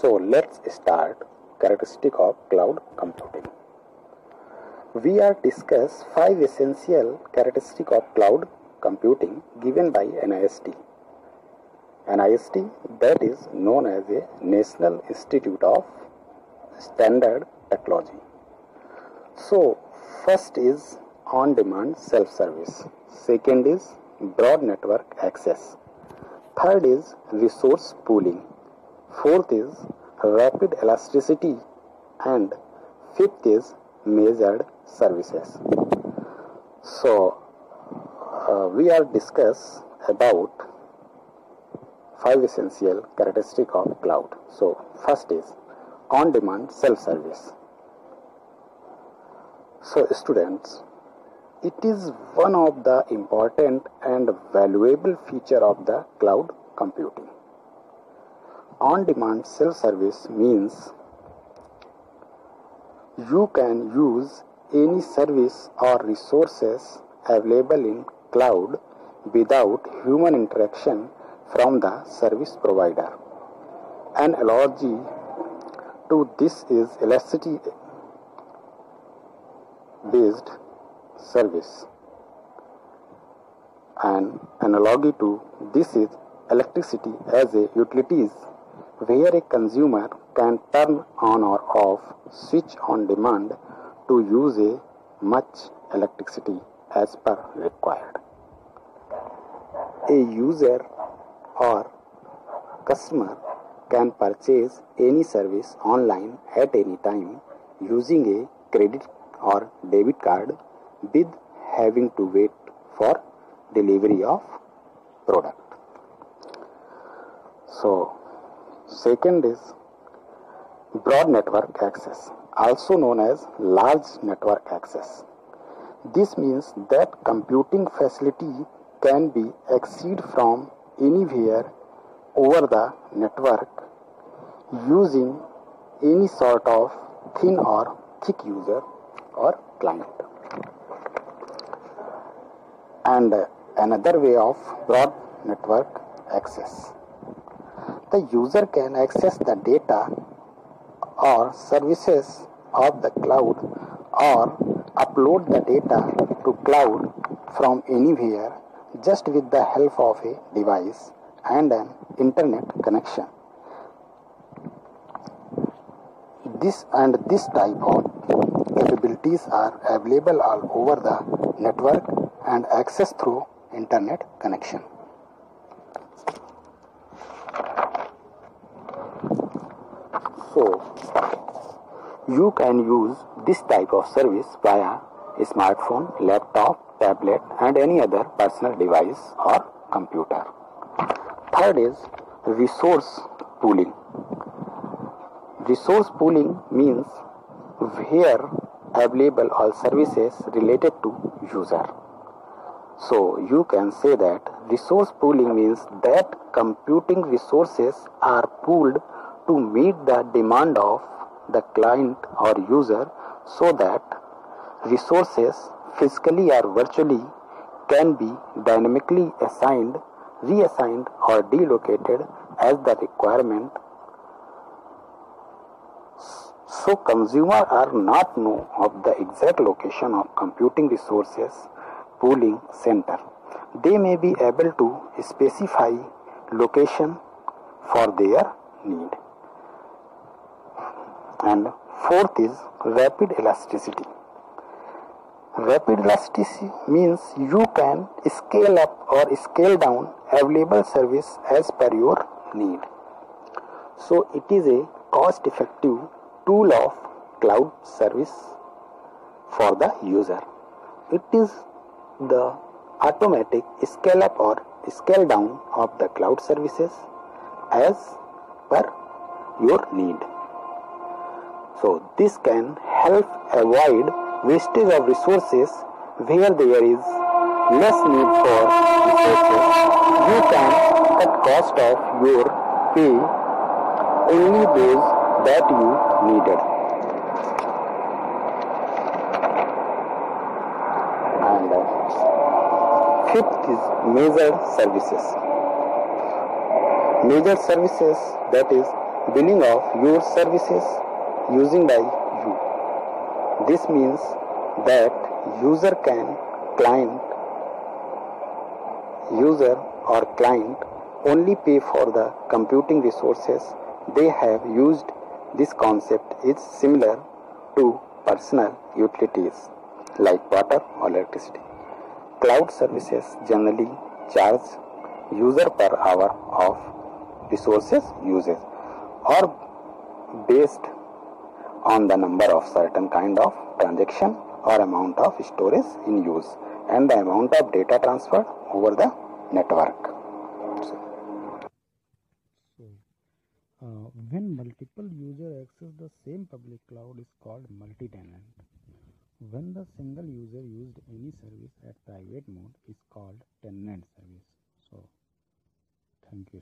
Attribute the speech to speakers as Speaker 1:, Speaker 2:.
Speaker 1: So let's start characteristic of cloud computing. We are discuss 5 essential characteristic of cloud computing given by NIST. NIST, that is known as a National Institute of Standard Technology. So first is on-demand self-service. Second is broad network access. Third is resource pooling. Fourth is rapid elasticity. And fifth is measured services. So we are discuss about 5 essential characteristic of cloud. So first is on-demand self-service. So students, it is one of the important and valuable feature of the cloud computing. On-demand self-service means you can use any service or resources available in cloud without human interaction from the service provider. An analogy to this is elasticity based service. An analogy to this is electricity as a utilities where a consumer can turn on or off switch on demand to use a much electricity as per required. A user or customer can purchase any service online at any time using a credit or debit card with having to wait for delivery of product. So second is broad network access, also known as large network access. This means that computing facility can be accessed from anywhere over the network using any sort of thin or thick user or client. And another way of broad network access. The user can access the data or services of the cloud or upload the data to cloud from anywhere just with the help of a device and an internet connection. This type of capabilities are available all over the network and access through internet connection. So you can use this type of service via a smartphone, laptop, tablet and any other personal device or computer. Third is resource pooling. Resource pooling means where available all services related to user. So you can say that resource pooling means that computing resources are pooled to meet the demand of the client or user so that resources physically or virtually can be dynamically assigned, reassigned or delocated as the requirement. So consumers are not know of the exact location of computing resources pooling center. They may be able to specify location for their need. And fourth is rapid elasticity. Rapid elasticity means you can scale up or scale down available service as per your need. So it is a cost-effective tool of cloud service for the user. It is the automatic scale up or scale down of the cloud services as per your need. So this can help avoid wastage of resources where there is less need for resources. You can cut cost of your pay only those that you needed. And fifth is measured services. Measured services, that is billing of your services using by you. This means that user or client only pay for the computing resources they have used. This concept is similar to personal utilities like water or electricity. Cloud services generally charge user per hour of resources usage or based on the number of certain kind of transaction or amount of storage in use and the amount of data transferred over the network.
Speaker 2: When multiple users access the same public cloud is called multi-tenant. When the single user used any service at private mode is called tenant service. So, thank you.